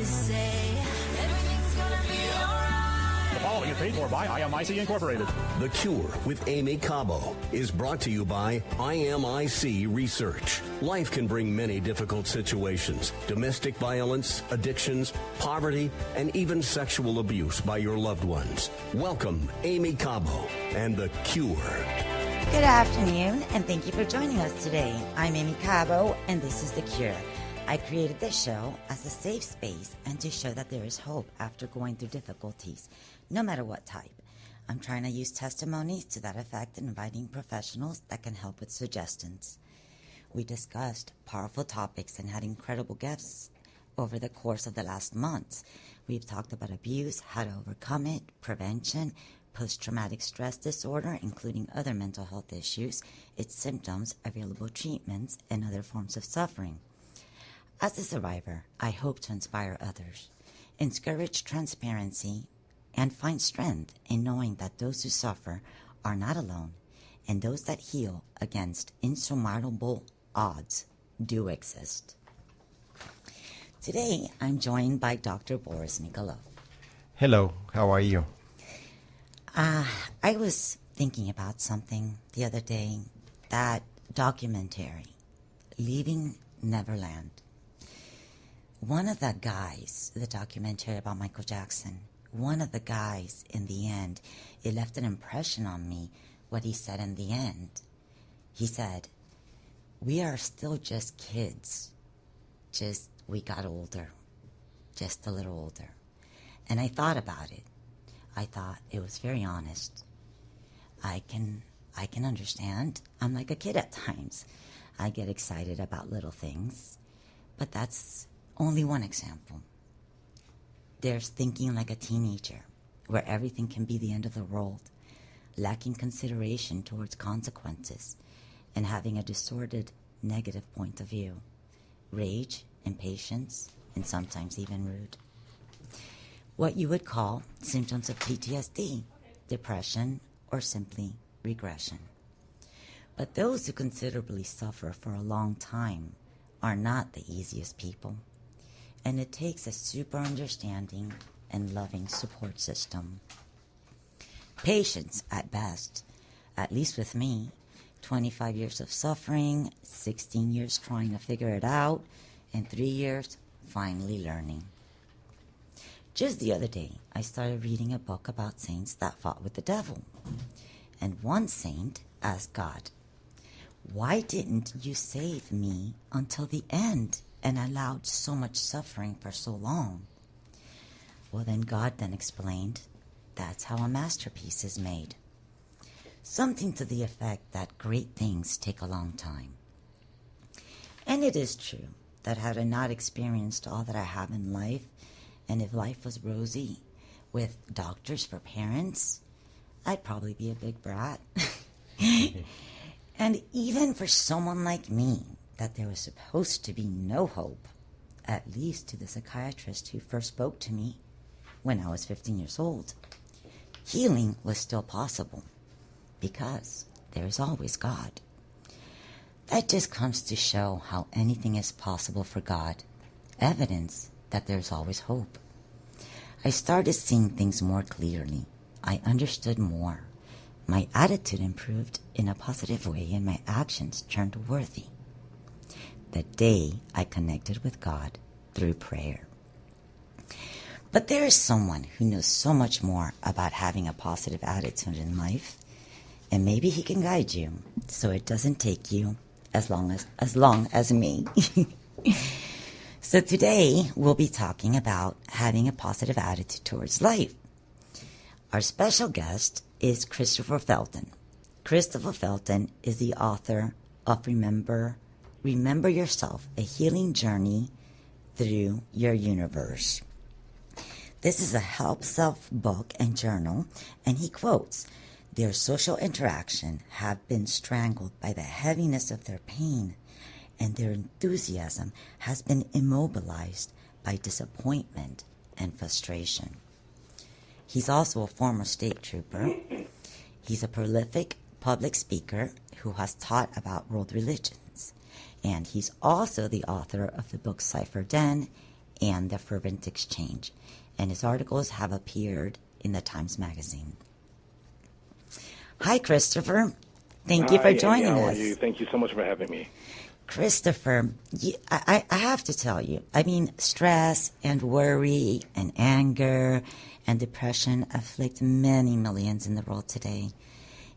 to say everything's gonna be alright. The following is paid for by IMIC Incorporated. The Cure with Aimee Cabo is brought to you by IMIC Research. Life can bring many difficult situations: domestic violence, addictions, poverty, and even sexual abuse by your loved ones. Welcome, Aimee Cabo and The Cure. Good afternoon, and thank you for joining us today. I'm Aimee Cabo, and this is The Cure. I created this show as a safe space and to show that there is hope after going through difficulties, no matter what type. I'm trying to use testimonies to that effect and inviting professionals that can help with suggestions. We discussed powerful topics and had incredible guests over the course of the last months. We've talked about abuse, how to overcome it, prevention, post-traumatic stress disorder, including other mental health issues, its symptoms, available treatments, and other forms of suffering. As a survivor, I hope to inspire others, encourage transparency, and find strength in knowing that those who suffer are not alone, and those that heal against insurmountable odds do exist. Today, I'm joined by Dr. Boris Nikolov. Hello, how are you? I was thinking about something the other day, that documentary, Leaving Neverland. One of the guys, the documentary about Michael Jackson, one of the guys in the end, it left an impression on me, what he said in the end. He said, "We are still just kids, just we got older, just a little older." And I thought about it. I thought it was very honest. I can understand. I'm like a kid at times. I get excited about little things, but that's only one example. There's thinking like a teenager, where everything can be the end of the world, lacking consideration towards consequences, and having a distorted, negative point of view, rage, impatience, and sometimes even rude. What you would call symptoms of PTSD, depression, or simply regression. But those who considerably suffer for a long time are not the easiest people, and it takes a super understanding and loving support system. Patience at best, at least with me, 25 years of suffering, 16 years trying to figure it out, and 3 years finally learning. Just the other day, I started reading a book about saints that fought with the devil. And one saint asked God, "Why didn't you save me until the end and allowed so much suffering for so long?" Well, then God then explained, that's how a masterpiece is made. Something to the effect that great things take a long time. And it is true that had I not experienced all that I have in life, and if life was rosy with doctors for parents, I'd probably be a big brat. And even for someone like me, that there was supposed to be no hope, at least to the psychiatrist who first spoke to me when I was 15 years old, healing was still possible because there is always God. That just comes to show how anything is possible for God, evidence that there's always hope. I started seeing things more clearly. I understood more. My attitude improved in a positive way, and my actions turned worthy. The day I connected with God through prayer. But there is someone who knows so much more about having a positive attitude in life, and maybe he can guide you so it doesn't take you as long as me. So today, we'll be talking about having a positive attitude towards life. Our special guest is Christopher Felton. Christopher Felton is the author of Remember Yourself, A Healing Journey Through Your Universe. This is a help self book and journal, and he quotes, "Their social interaction have been strangled by the heaviness of their pain, and their enthusiasm has been immobilized by disappointment and frustration." He's also a former state trooper. He's a prolific public speaker who has taught about world religions. And he's also the author of the book Cipher Den and the fervent exchange. And his articles have appeared in the Times Magazine. Hi, Christopher. Thank you for joining How us. are you? Thank you so much for having me. Christopher, I have to tell you, I mean, stress and worry and anger and depression afflict many millions in the world today.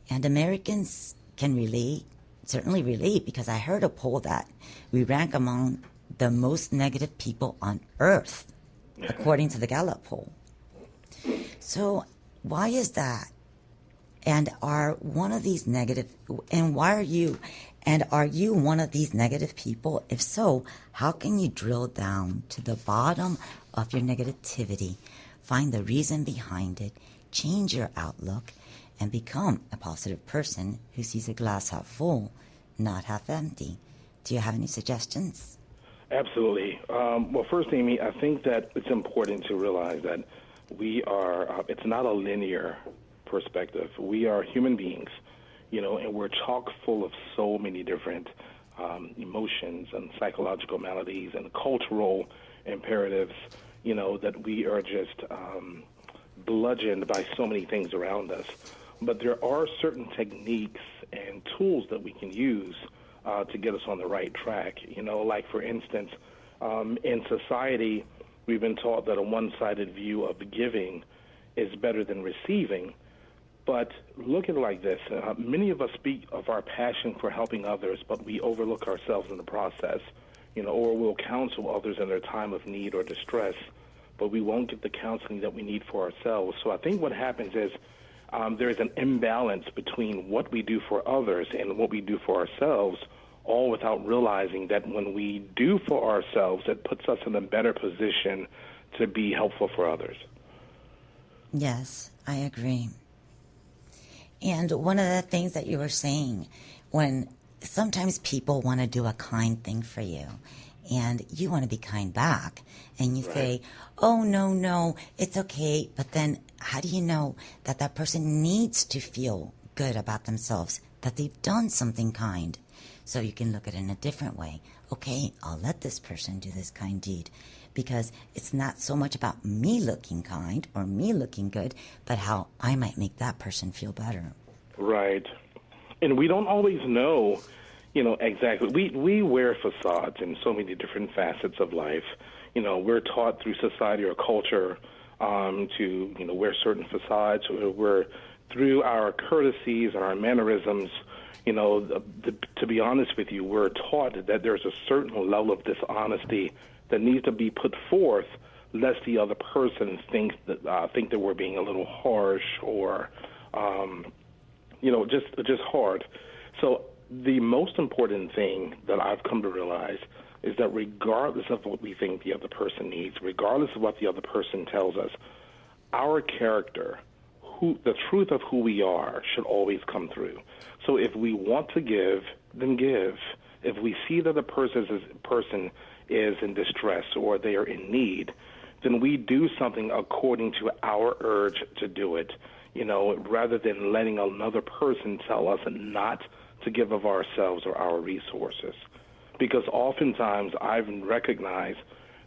And Americans can relate, certainly relate, because I heard a poll that we rank among the most negative people on earth, according to the Gallup poll. So why is that? And are one of these negative, and why are you, and are you one of these negative people? If so, how can you drill down to the bottom of your negativity, find the reason behind it, change your outlook, and become a positive person who sees a glass half full, not half empty? Do you have any suggestions? Absolutely. Well, first, Aimee, I think that it's important to realize that we are, it's not a linear perspective. We are human beings, and we're chock full of so many different emotions and psychological maladies and cultural imperatives, that we are just bludgeoned by so many things around us. But there are certain techniques and tools that we can use to get us on the right track. Like, for instance, in society, we've been taught that a one-sided view of giving is better than receiving. But look at it like this. Many of us speak of our passion for helping others, but we overlook ourselves in the process, or we'll counsel others in their time of need or distress, but we won't get the counseling that we need for ourselves. So I think what happens is there is an imbalance between what we do for others and what we do for ourselves, all without realizing that when we do for ourselves, it puts us in a better position to be helpful for others. Yes, I agree. And one of the things that you were saying, when sometimes people want to do a kind thing for you and you want to be kind back and you say, oh, no, it's okay. But then how do you know that that person needs to feel good about themselves, that they've done something kind? So you can look at it in a different way. Okay, I'll let this person do this kind deed, because it's not so much about me looking kind or me looking good, but how I might make that person feel better. Right. And we don't always know, exactly. We wear facades in so many different facets of life. We're taught through society or culture to, wear certain facades. We're through our courtesies and our mannerisms, to be honest with you, we're taught that there's a certain level of dishonesty that needs to be put forth, lest the other person think that we're being a little harsh or, just hard. So the most important thing that I've come to realize is that regardless of what we think the other person needs, regardless of what the other person tells us, our character, the truth of who we are, should always come through. So if we want to give, then give. If we see that a person is in distress or they are in need, then we do something according to our urge to do it, rather than letting another person tell us not to give of ourselves or our resources. Because oftentimes I've recognized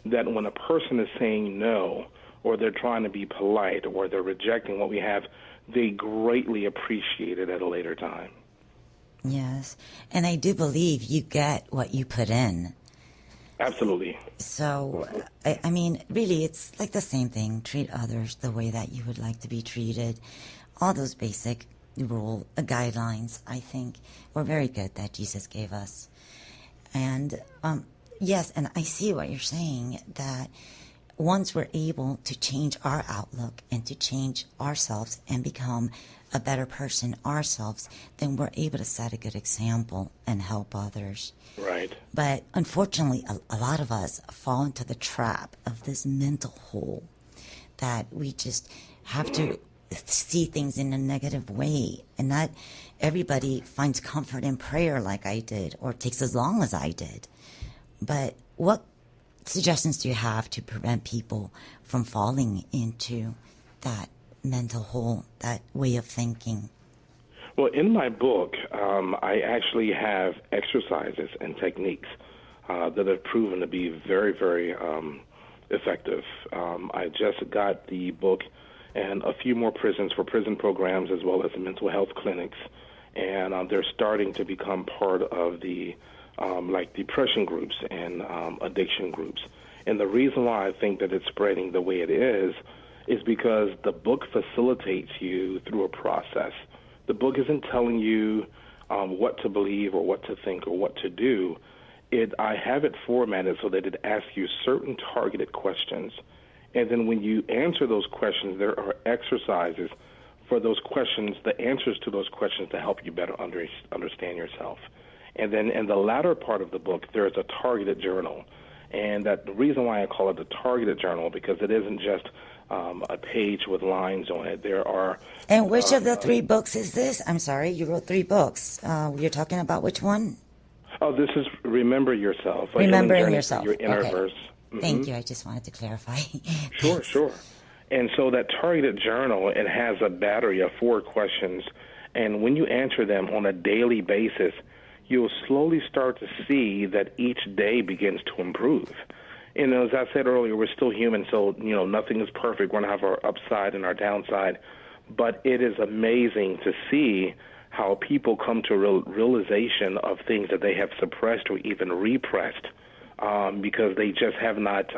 that when a person is saying no, or they're trying to be polite, or they're rejecting what we have, they greatly appreciate it at a later time. Yes, and I do believe you get what you put in. Absolutely. So, I mean, really, it's like the same thing. Treat others the way that you would like to be treated. All those basic guidelines, I think, were very good that Jesus gave us. And, yes, and I see what you're saying, that once we're able to change our outlook and to change ourselves and become a better person ourselves, then we're able to set a good example and help others. Right. But unfortunately, a lot of us fall into the trap of this mental hole that we just have to see things in a negative way. And not everybody finds comfort in prayer like I did, or takes as long as I did. But what suggestions do you have to prevent people from falling into that mental hole, that way of thinking? Well, in my book, I actually have exercises and techniques that have proven to be very, very effective. I just got the book and a few more prisons for prison programs as well as mental health clinics, and they're starting to become part of the like depression groups and addiction groups. And the reason why I think that it's spreading the way it is because the book facilitates you through a process. The book isn't telling you what to believe or what to think or what to do. I have it formatted so that it asks you certain targeted questions. And then when you answer those questions, there are exercises for those questions, the answers to those questions to help you better understand yourself. And then in the latter part of the book, there is a targeted journal. And that the reason why I call it the targeted journal, because it isn't just a page with lines on it. There are... And which of the 3 books is this? I'm sorry, you wrote 3 books. You're talking about which one? Oh, this is Remember Yourself. Remembering Yourself. Your inner Okay. verse. Thank you. I just wanted to clarify. Sure. And so that targeted journal, it has a battery of 4 questions. And when you answer them on a daily basis, you'll slowly start to see that each day begins to improve. And as I said earlier, we're still human, so nothing is perfect. We're going to have our upside and our downside. But it is amazing to see how people come to realization of things that they have suppressed or even repressed because they just have not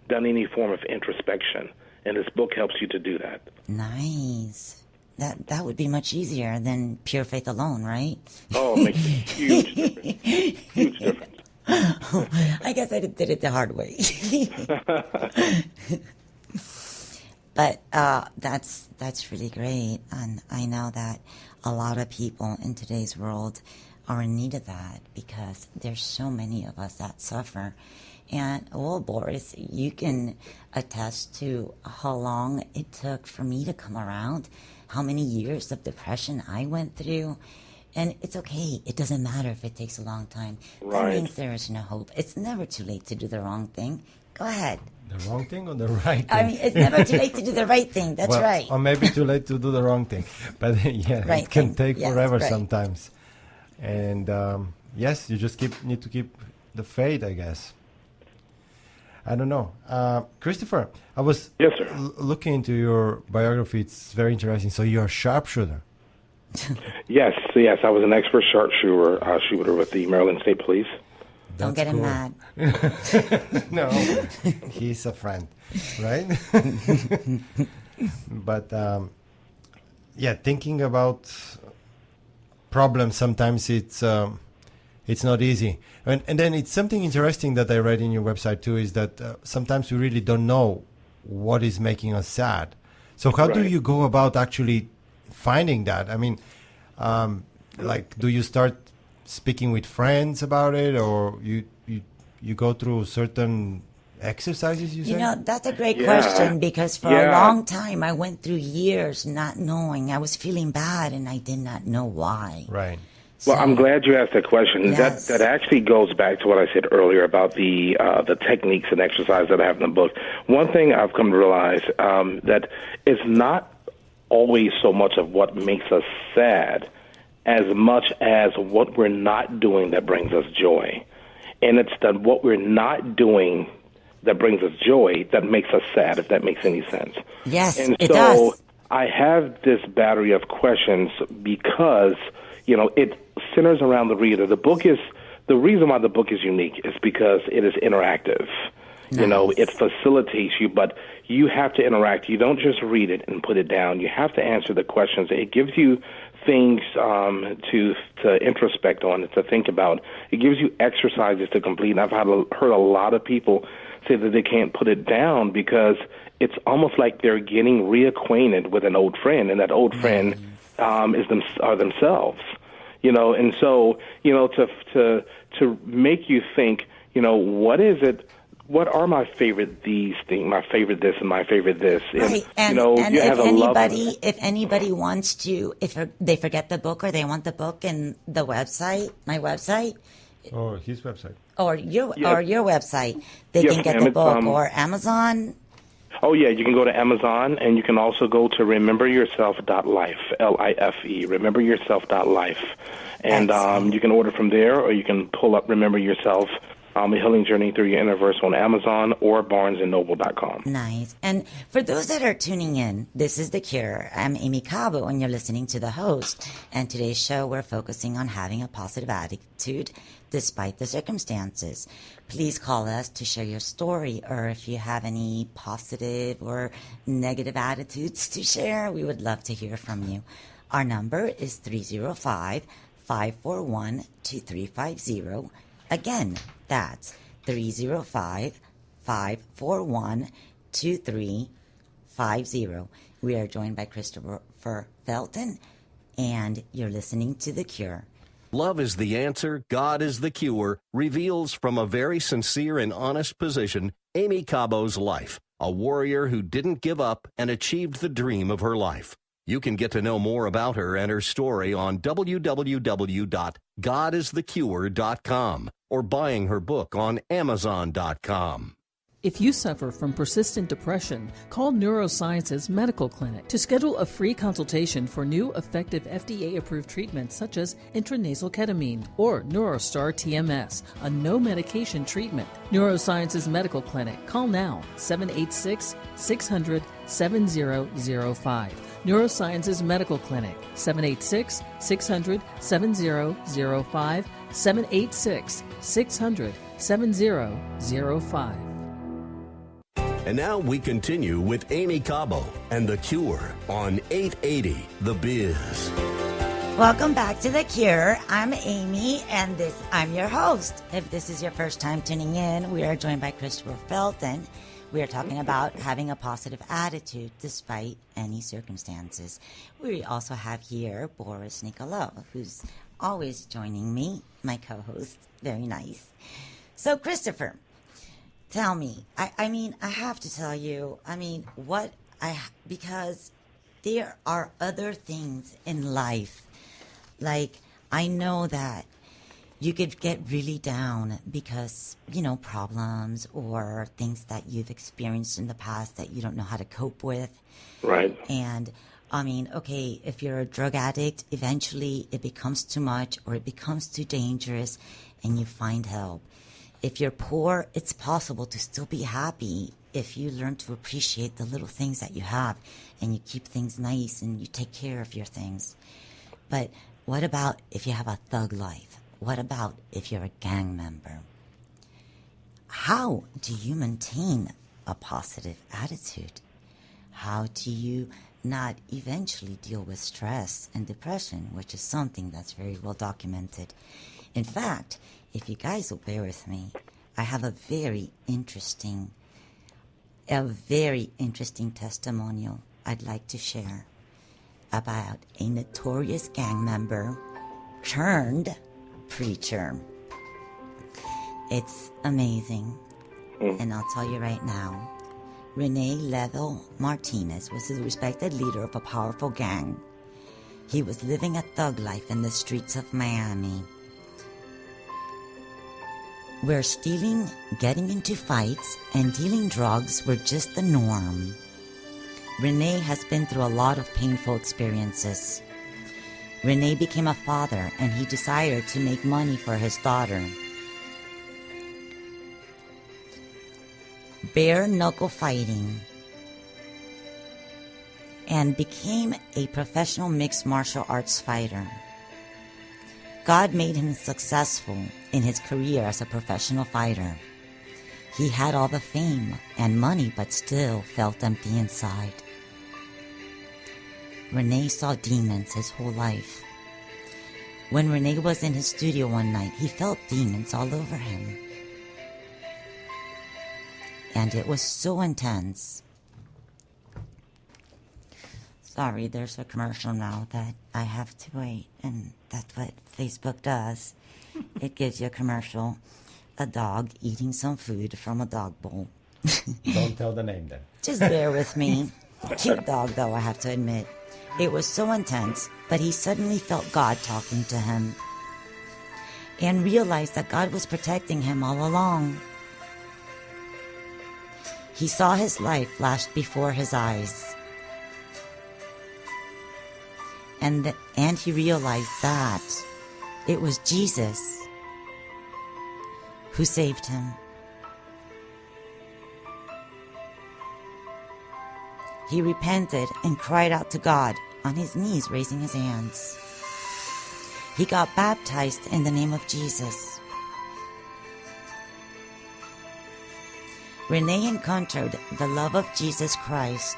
done any form of introspection. And this book helps you to do that. Nice. That would be much easier than pure faith alone, right? Oh, it makes a huge difference. Huge difference. I guess I did it the hard way. But that's really great. And I know that a lot of people in today's world are in need of that because there's so many of us that suffer. And, Boris, you can attest to how long it took for me to come around, how many years of depression I went through. And it's okay. It doesn't matter if it takes a long time. Right. That means there is no hope. It's never too late to do the wrong thing. Go ahead. The wrong thing or the right thing? I mean, it's never too late to do the right thing. That's well, right. Or maybe too late to do the wrong thing. But yeah, Right it can thing. take Yes, forever right. sometimes. And yes, you just need to keep the faith, I guess. I don't know. Christopher, I was Yes, sir. looking into your biography. It's very interesting. So you're a sharpshooter. Yes. I was an expert shooter with the Maryland State Police. Don't get him mad. No, he's a friend, right? But yeah, thinking about problems sometimes it's not easy. And then it's something interesting that I read in your website too is that sometimes we really don't know what is making us sad. So how do Right. you go about actually finding that? I mean, do you start speaking with friends about it, or you go through certain exercises? You say? That's a great Yeah. question because for a Yeah. long time I went through years not knowing. I was feeling bad and I did not know why. Right. Well, So- I'm glad you asked that question. Yes. That actually goes back to what I said earlier about the techniques and exercise that I have in the book. One thing I've come to realize that it's not always so much of what makes us sad as much as what we're not doing that brings us joy. And it's that what we're not doing that brings us joy that makes us sad, if that makes any sense. Yes, And it so does. I have this battery of questions because, it centers around the reader. The reason why the book is unique is because it is interactive. Nice. It facilitates you, but you have to interact. You don't just read it and put it down. You have to answer the questions. It gives you things to introspect on, to think about. It gives you exercises to complete. And I've heard a lot of people say that they can't put it down because it's almost like they're getting reacquainted with an old friend, and that old friend are themselves. And so to make you think, what is it? What are my favorite these things? My favorite this and my favorite this. Right. And you have if anybody wants to, if they forget the book or they want the book and the website, my website, Or his website. or your website, they Yes, can get ma'am, the it's, book, or Amazon. Oh, yeah, you can go to Amazon, and you can also go to rememberyourself.life, L-I-F-E, rememberyourself.life. And Excellent. you can order from there, or you can pull up Remember Yourself A Healing Journey Through Your Inner Verse on Amazon or BarnesandNoble.com. Nice. And for those that are tuning in, this is The Cure. I'm Aimee Cabo, and you're listening to the host. And today's show, we're focusing on having a positive attitude despite the circumstances. Please call us to share your story, or if you have any positive or negative attitudes to share, we would love to hear from you. Our number is 305-541-2350. Again, that's 305-541-2350. We are joined by Christopher Felton, and you're listening to The Cure. Love is the answer, God is the cure, reveals from a very sincere and honest position Aimee Cabo's life, a warrior who didn't give up and achieved the dream of her life. You can get to know more about her and her story on www.godisthecure.com or buying her book on Amazon.com. If you suffer from persistent depression, call Neurosciences Medical Clinic to schedule a free consultation for new effective FDA-approved treatments such as intranasal ketamine or Neurostar TMS, a no-medication treatment. Neurosciences Medical Clinic. Call now, 786-600-7005. Neurosciences Medical Clinic, 786-600-7005, 786-600-7005. And now we continue with Aimee Cabo and The Cure on 880 The Biz. Welcome back to The Cure. I'm Aimee, and I'm your host. If this is your first time tuning in, we are joined by Christopher Felton. We are talking about having a positive attitude despite any circumstances. We also have here Boris Nikolov, who's always joining me, my co-host. Very nice. So, Christopher, tell me, I mean, I have to tell you, because there are other things in life. Like, I know that you could get really down because, problems or things that you've experienced in the past that you don't know how to cope with. Right. And, okay, if you're a drug addict, eventually it becomes too much or it becomes too dangerous and you find help. If you're poor, it's possible to still be happy if you learn to appreciate the little things that you have and you keep things nice and you take care of your things. But what about if you have a thug life? What about if you're a gang member? How do you maintain a positive attitude? How do you not eventually deal with stress and depression, which is something that's very well documented? In fact, if you guys will bear with me, I have a very interesting testimonial I'd like to share about a notorious gang member turned preacher. It's amazing. And I'll tell you right now, Rene Level Martinez was a respected leader of a powerful gang. He was living a thug life in the streets of Miami, where stealing, getting into fights, and dealing drugs were just the norm. Rene has been through a lot of painful experiences. Rene became a father, and he desired to make money for his daughter. Bare knuckle fighting, and became a professional mixed martial arts fighter. God made him successful in his career as a professional fighter. He had all the fame and money, but still felt empty inside. Rene saw demons his whole life. When Rene was in his studio one night, he felt demons all over him. And it was so intense. Sorry, there's a commercial now that I have to wait, and that's what Facebook does. It gives you a commercial, a dog eating some food from a dog bowl. Don't tell the name then. Just bear with me. Cute dog, though, I have to admit. It was so intense, but he suddenly felt God talking to him and realized that God was protecting him all along. He saw his life flashed before his eyes. And he realized that it was Jesus who saved him. He repented and cried out to God on his knees, raising his hands. He got baptized in the name of Jesus. Renee encountered the love of Jesus Christ.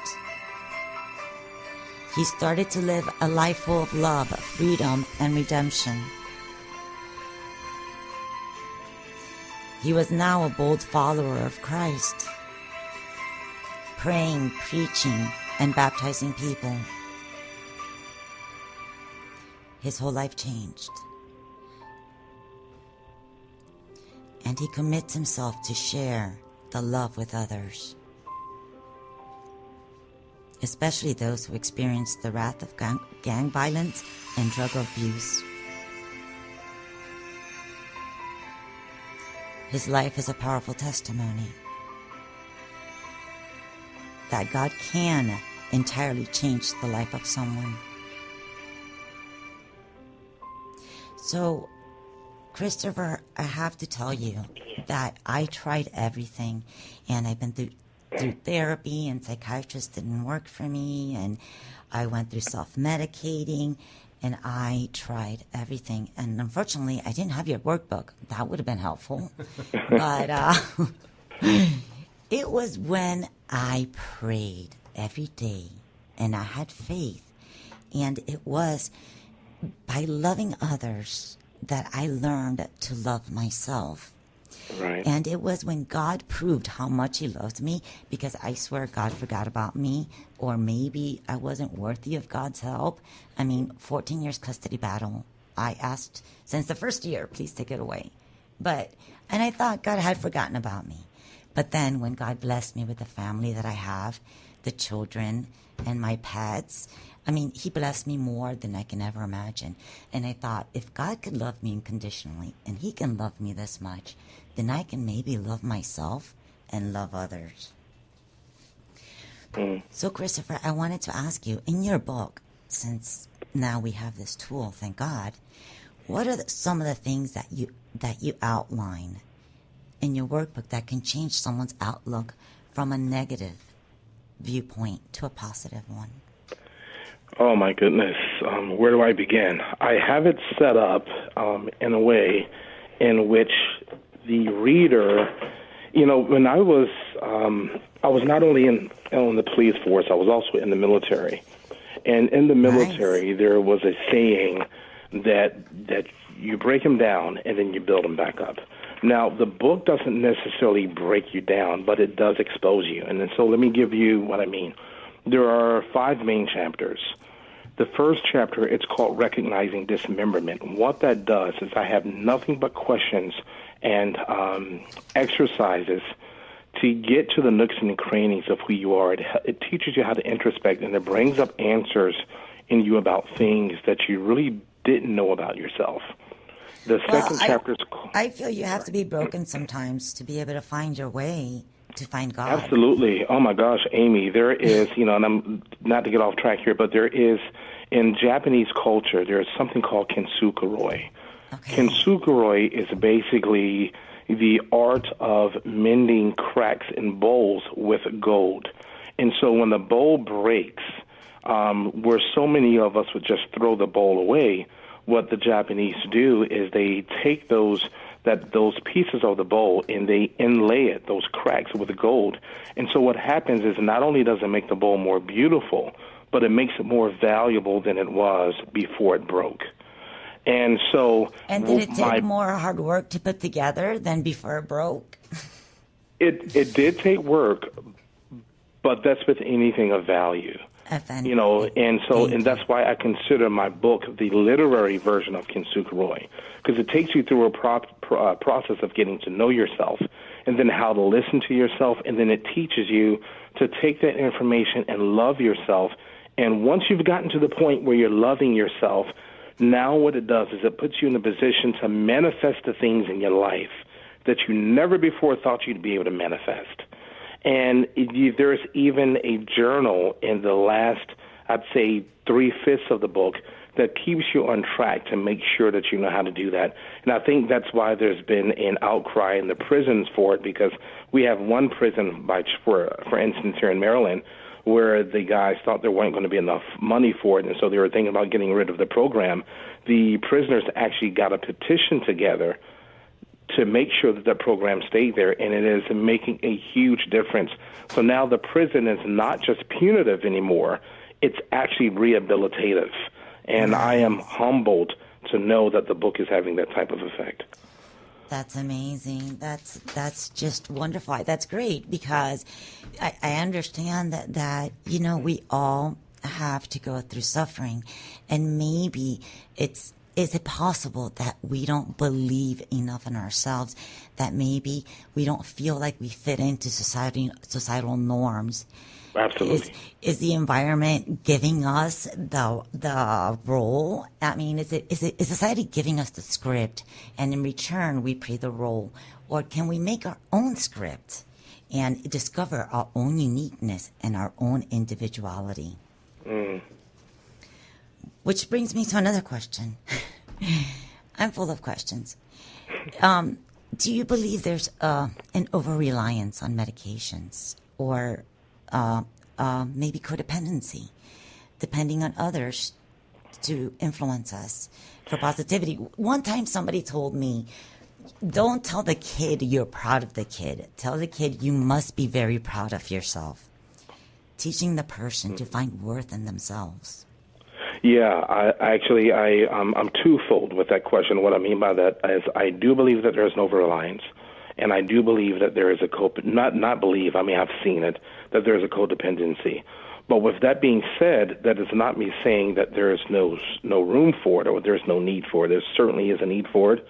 He started to live a life full of love, freedom, and redemption. He was now a bold follower of Christ, praying, preaching, and baptizing people. His whole life changed. And he commits himself to share the love with others, especially those who experience the wrath of gang violence and drug abuse. His life is a powerful testimony that God can entirely change the life of someone. So, Christopher, I have to tell you that I tried everything, and I've been through therapy, and psychiatrists didn't work for me, and I went through self-medicating, and I tried everything. And unfortunately, I didn't have your workbook. That would have been helpful. But it was when I prayed every day, and I had faith, and it was by loving others that I learned to love myself. Right. And it was when God proved how much he loved me, because I swear God forgot about me, or maybe I wasn't worthy of God's help. I mean, 14 years custody battle. I asked since the first year, please take it away. And I thought God had forgotten about me. But then when God blessed me with the family that I have, the children and my pets, I mean, he blessed me more than I can ever imagine. And I thought, if God could love me unconditionally, and he can love me this much, then I can maybe love myself and love others. So, Christopher, I wanted to ask you, in your book, since now we have this tool, thank God, what are some of the things that you outline in your workbook that can change someone's outlook from a negative viewpoint to a positive one? Oh, my goodness. Where do I begin? I have it set up in a way in which the reader, when I was not only in the police force, I was also in the military. And in the military, there was a saying that you break them down and then you build them back up. Now, the book doesn't necessarily break you down, but it does expose you. And then, so let me give you what I mean. There are 5 main chapters. The first chapter, it's called Recognizing Dismemberment. What that does is I have nothing but questions and exercises to get to the nooks and crannies of who you are. It teaches you how to introspect, and it brings up answers in you about things that you really didn't know about yourself. The second chapter is called... I feel you have to be broken sometimes to be able to find your way, to find God. Absolutely. Oh, my gosh, Aimee, there is, and I'm not to get off track here, but there is, in Japanese culture, there is something called kintsukuroi. Okay. Kintsukuroi is basically the art of mending cracks in bowls with gold. And so when the bowl breaks, where so many of us would just throw the bowl away, what the Japanese do is they take those pieces of the bowl and they inlay it, those cracks, with gold. And so what happens is not only does it make the bowl more beautiful, but it makes it more valuable than it was before it broke. And so... And did it take more hard work to put together than before it broke? It did take work, but that's with anything of value. And that's why I consider my book the literary version of kintsukuroi, because it takes you through a process of getting to know yourself, and then how to listen to yourself, and then it teaches you to take that information and love yourself. And once you've gotten to the point where you're loving yourself, now what it does is it puts you in a position to manifest the things in your life that you never before thought you'd be able to manifest. And there's even a journal in the last, I'd say, 3/5 of the book that keeps you on track to make sure that you know how to do that. And I think that's why there's been an outcry in the prisons for it, because we have one prison, for instance, here in Maryland, where the guys thought there weren't going to be enough money for it, and so they were thinking about getting rid of the program. The prisoners actually got a petition together to make sure that program stayed there, and it is making a huge difference. So now the prison is not just punitive anymore, it's actually rehabilitative. And I am humbled to know that the book is having that type of effect. That's amazing. That's just wonderful. That's great, because I understand that we all have to go through suffering, and maybe is it possible that we don't believe enough in ourselves, that maybe we don't feel like we fit into societal norms? Absolutely. Is the environment giving us the role? I mean, is society giving us the script, and in return we play the role, or can we make our own script and discover our own uniqueness and our own individuality? Which brings me to another question. I'm full of questions. Do you believe there's an over-reliance on medications, or maybe codependency, depending on others to influence us for positivity? One time somebody told me, don't tell the kid you're proud of the kid. Tell the kid you must be very proud of yourself. Teaching the person to find worth in themselves. Yeah, I'm twofold with that question. What I mean by that is I do believe that there is an over-reliance, and I do believe that there is I've seen it, that there is a codependency. But with that being said, that is not me saying that there is no room for it, or there's no need for it. There certainly is a need for it.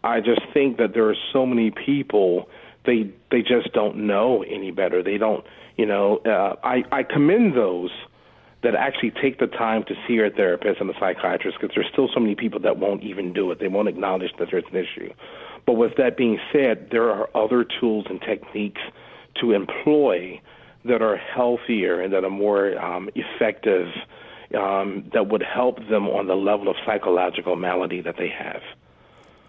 I just think that there are so many people, they just don't know any better. They don't, I commend those that actually take the time to see a therapist and a psychiatrist, because there's still so many people that won't even do it. They won't acknowledge that there's an issue. But with that being said, there are other tools and techniques to employ that are healthier and that are more effective, that would help them on the level of psychological malady that they have.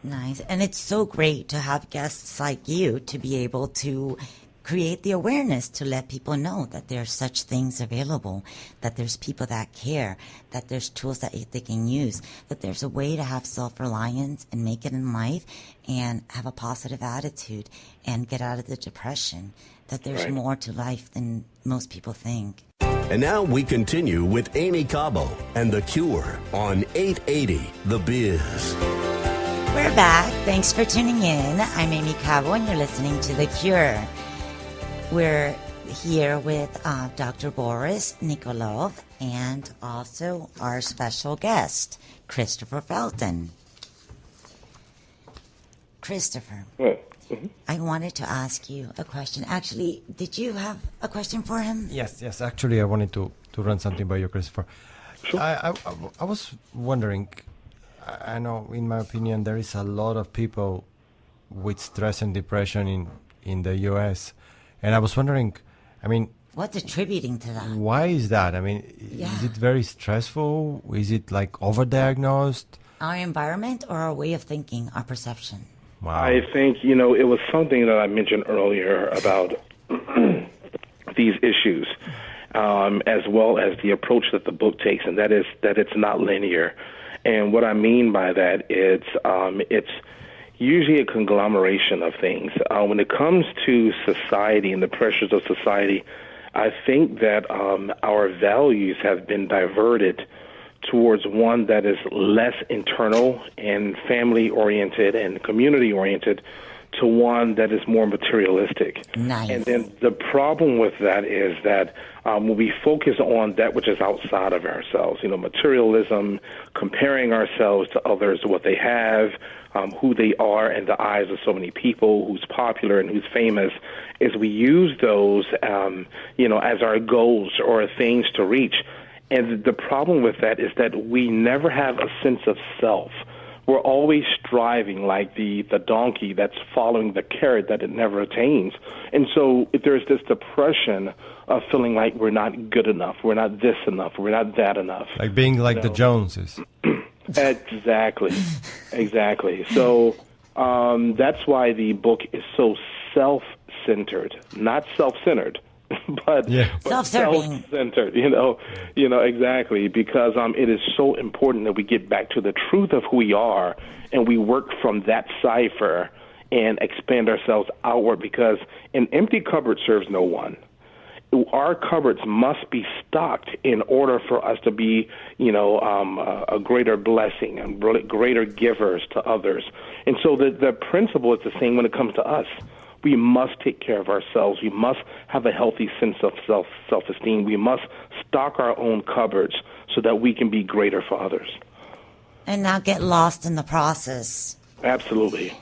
Nice. And it's so great to have guests like you to be able to create the awareness to let people know that there's such things available, that there's people that care, that there's tools that they can use, that there's a way to have self-reliance and make it in life and have a positive attitude and get out of the depression, that there's more to life than most people think. And now we continue with Aimee Cabo and The Cure on 880 The Biz. We're back. Thanks for tuning in. I'm Aimee Cabo, and you're listening to The Cure. We're here with Dr. Boris Nikolov and also our special guest, Christopher Felton. Christopher, I wanted to ask you a question. Actually, did you have a question for him? Yes. Actually, I wanted to run something by you, Christopher. Sure. I was wondering, I know, in my opinion, there is a lot of people with stress and depression in the U.S., and I was wondering, what's attributing to that? Why is that? Is it very stressful? Is it like overdiagnosed? Our environment or our way of thinking, our perception? Wow. I think, it was something that I mentioned earlier about these issues, as well as the approach that the book takes, and that is that it's not linear. And what I mean by that, it's usually a conglomeration of things. When it comes to society and the pressures of society, I think that our values have been diverted towards one that is less internal and family-oriented and community-oriented to one that is more materialistic. Nice. And then the problem with that is that when we focus on that which is outside of ourselves, materialism, comparing ourselves to others, what they have, who they are in the eyes of so many people, who's popular and who's famous, is we use those, as our goals or things to reach. And the problem with that is that we never have a sense of self. we're always striving like the donkey that's following the carrot that it never attains. And so there's this depression of feeling like we're not good enough, we're not this enough, we're not that enough. Like being like the Joneses. Exactly. So that's why the book is so self-centered, not self-centered, but self-serving. self-centered. Exactly, because it is so important that we get back to the truth of who we are, and we work from that cipher and expand ourselves outward. Because an empty cupboard serves no one. Our cupboards must be stocked in order for us to be, a greater blessing and greater givers to others. And so the principle is the same when it comes to us. We must take care of ourselves. We must have a healthy sense of self-esteem. We must stock our own cupboards so that we can be greater for others. And not get lost in the process. Absolutely.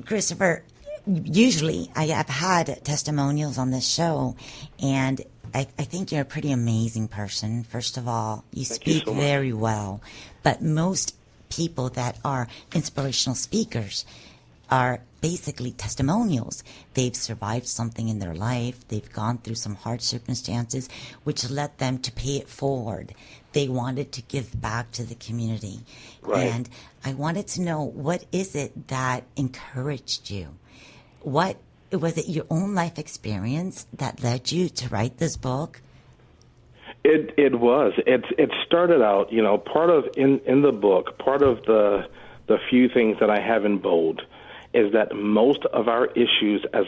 Christopher, usually I have had testimonials on this show, and I think you're a pretty amazing person. First of all, you speak very well, but most people that are inspirational speakers are basically testimonials. They've survived something in their life. They've gone through some hard circumstances, which led them to pay it forward. They wanted to give back to the community. Right. And I wanted to know, what is it that encouraged you? What was it, your own life experience that led you to write this book? It was. It started out, part of in the book, part of the few things that I have in bold is that most of our issues as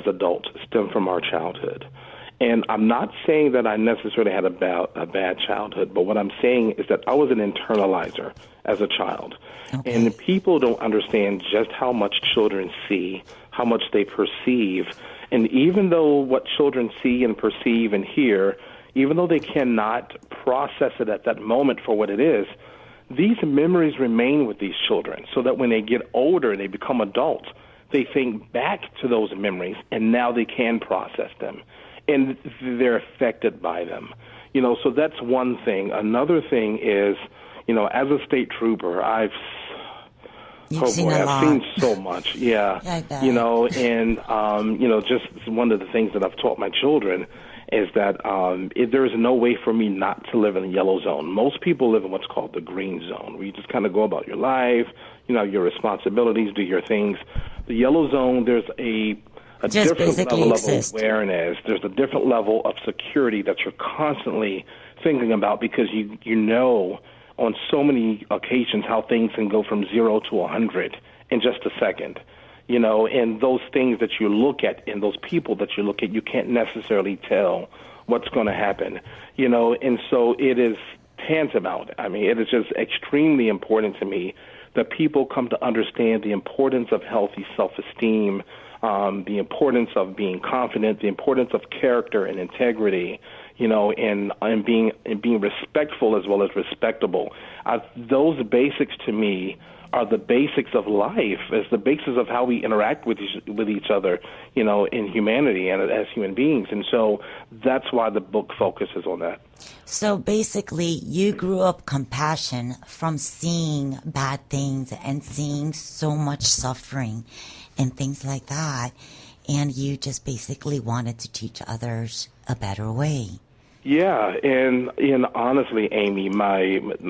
adults stem from our childhood. And I'm not saying that I necessarily had a bad childhood, but what I'm saying is that I was an internalizer as a child. Okay. And people don't understand just how much children see, how much they perceive. And even though what children see and perceive and hear, even though they cannot process it at that moment for what it is, these memories remain with these children so that when they get older and they become adults, they think back to those memories and now they can process them and they're affected by them. So that's one thing. Another thing is, as a state trooper, I've seen so much. Yeah. I bet. And, just one of the things that I've taught my children is that there is no way for me not to live in the yellow zone. Most people live in what's called the green zone, where you just kind of go about your life, your responsibilities, do your things. The yellow zone, there's a different level of awareness. There's a different level of security that you're constantly thinking about because you know on so many occasions how things can go from 0 to 100 in just a second. And those things that you look at and those people that you look at, you can't necessarily tell what's going to happen, and so it is tantamount. I mean, it is just extremely important to me that people come to understand the importance of healthy self-esteem, the importance of being confident, the importance of character and integrity, and being respectful as well as respectable. Those basics to me are the basics of life, as the basis of how we interact with each other, in humanity and as human beings. And so that's why the book focuses on that. So basically, you grew up compassion from seeing bad things and seeing so much suffering and things like that. And you just basically wanted to teach others a better way. Yeah, and honestly, Aimee,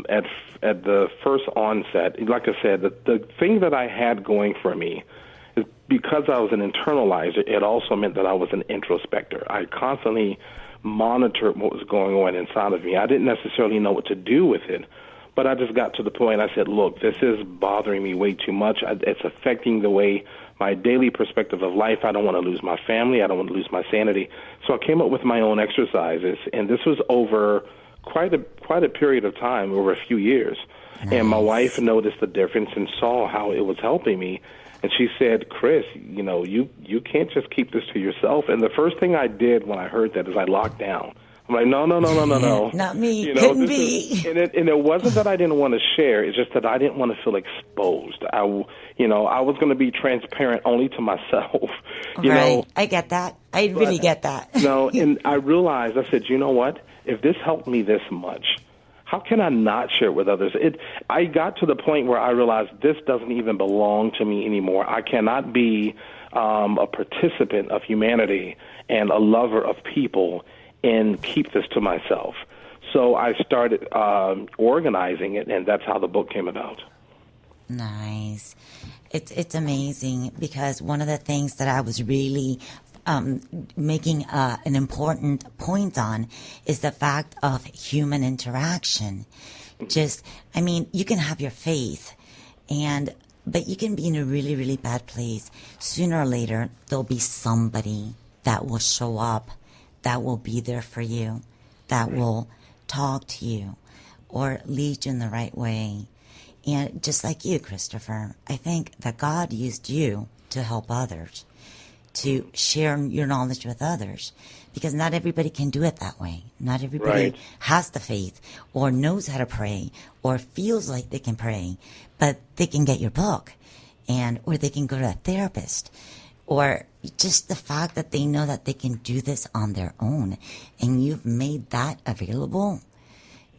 at the first onset, like I said, the thing that I had going for me is because I was an internalizer, it also meant that I was an introspector. I constantly monitored what was going on inside of me. I didn't necessarily know what to do with it, but I just got to the point, I said, look, this is bothering me way too much. It's affecting the way my daily perspective of life. I don't want to lose my family. I don't want to lose my sanity. So I came up with my own exercises, and this was over quite a period of time, over a few years. Nice. And my wife noticed the difference and saw how it was helping me. And she said, Chris, you can't just keep this to yourself. And the first thing I did when I heard that is I locked down. I'm like, no. Not me. Couldn't be. And it wasn't that I didn't want to share. It's just that I didn't want to feel exposed. I was going to be transparent only to myself. Right. I get that. I really get that. And I realized, I said, you know what? If this helped me this much, how can I not share it with others? I got to the point where I realized this doesn't even belong to me anymore. I cannot be a participant of humanity and a lover of people and keep this to myself. So I started organizing it, and that's how the book came about. Nice. It's amazing, because one of the things that I was really making an important point on is the fact of human interaction. You can have your faith, but you can be in a really, really bad place. Sooner or later, there'll be somebody that will show up, that will be there for you, that will talk to you or lead you in the right way. And just like you, Christopher, I think that God used you to help others, to share your knowledge with others, because not everybody can do it that way. Not everybody has the faith or knows how to pray or feels like they can pray, but they can get your book, or they can go to a therapist, or just the fact that they know that they can do this on their own, and you've made that available.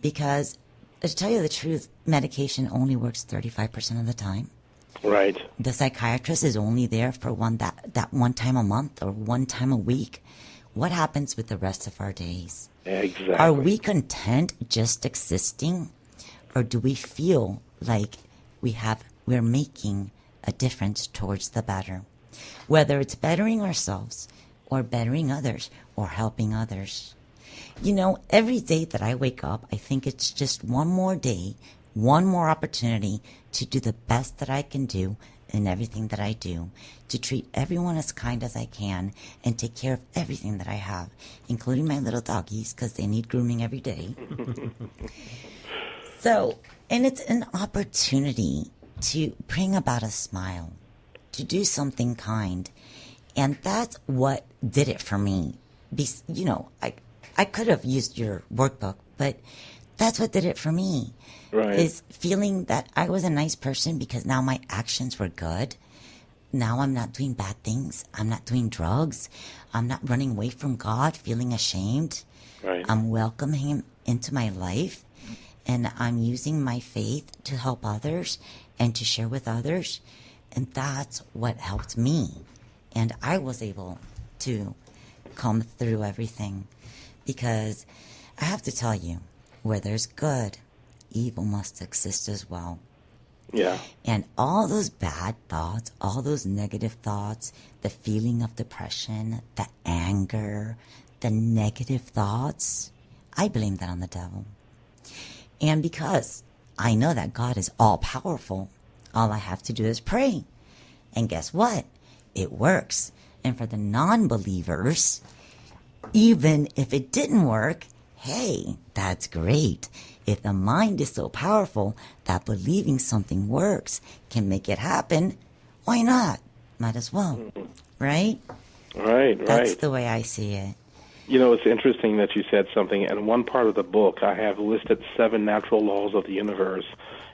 Because to tell you the truth, medication only works 35% of the time. Right. The psychiatrist is only there for that one time a month or one time a week. What happens with the rest of our days? Exactly. Are we content just existing, or do we feel like we're making a difference towards the better? Whether it's bettering ourselves or bettering others or helping others. Every day that I wake up, I think it's just one more day, one more opportunity to do the best that I can do in everything that I do, to treat everyone as kind as I can, and take care of everything that I have, including my little doggies, because they need grooming every day. And it's an opportunity to bring about a smile, to do something kind. And that's what did it for me. I could have used your workbook, but that's what did it for me. Right. Is feeling that I was a nice person because now my actions were good. Now I'm not doing bad things. I'm not doing drugs. I'm not running away from God, feeling ashamed. Right. I'm welcoming Him into my life, and I'm using my faith to help others and to share with others. And that's what helped me. And I was able to come through everything. Because I have to tell you, where there's good, evil must exist as well. Yeah. And all those bad thoughts, all those negative thoughts, the feeling of depression, the anger, the negative thoughts, I blame that on the devil. And because I know that God is all powerful, all I have to do is pray. And guess what? It works. And for the non-believers, even if it didn't work, hey, that's great. If the mind is so powerful that believing something works can make it happen, why not? Might as well, right? Right. That's the way I see it. It's interesting that you said something. In one part of the book, I have listed 7 natural laws of the universe.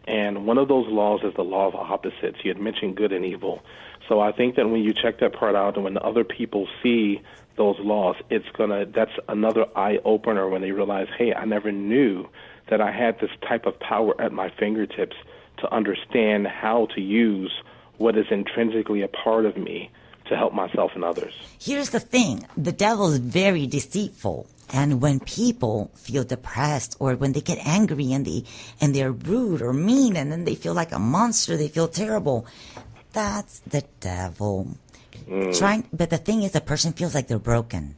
And one of those laws is the law of opposites. You had mentioned good and evil. So I think that when you check that part out and when other people see those laws, that's another eye opener when they realize, hey, I never knew that I had this type of power at my fingertips to understand how to use what is intrinsically a part of me to help myself and others. Here's the thing. The devil is very deceitful. And when people feel depressed or when they get angry and they're rude or mean and then they feel like a monster, they feel terrible, that's the devil. But the thing is, the person feels like they're broken.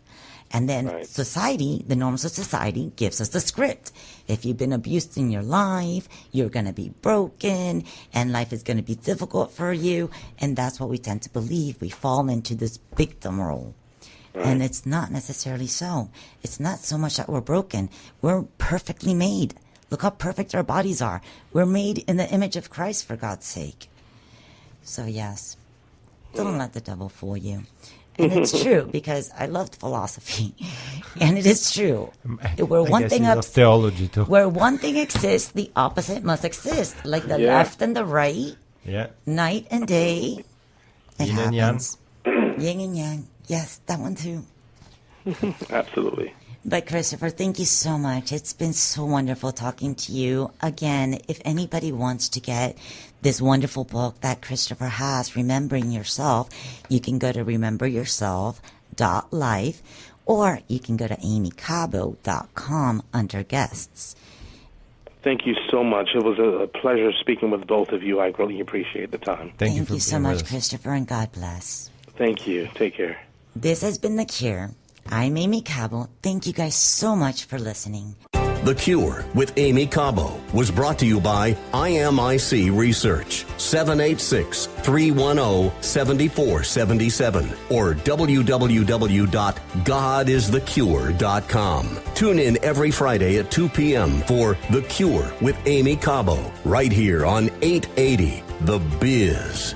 And then society, the norms of society, gives us the script. If you've been abused in your life, you're going to be broken, and life is going to be difficult for you. And that's what we tend to believe. We fall into this victim role. And it's not necessarily so. It's not so much that we're broken. We're perfectly made. Look how perfect our bodies are. We're made in the image of Christ, for God's sake. So, yes, don't let the devil fool you. And it's true, because I loved philosophy. And it is true. Where one thing theology too. Where one thing exists, the opposite must exist. Like the left and the right, night and day. It happens. Yin and yang. Yes, that one too. Absolutely. But Christopher, thank you so much. It's been so wonderful talking to you. Again, if anybody wants to get this wonderful book that Christopher has, Remembering Yourself, you can go to rememberyourself.life, or you can go to aimeecabo.com under guests. Thank you so much. It was a pleasure speaking with both of you. I really appreciate the time. Thank you so much, Christopher, and God bless. Thank you. Take care. This has been The Cure. I'm Aimee Cabo. Thank you guys so much for listening. The Cure with Aimee Cabo was brought to you by IMIC Research, 786-310-7477 or www.godisthecure.com. Tune in every Friday at 2 p.m. for The Cure with Aimee Cabo, right here on 880 The Biz.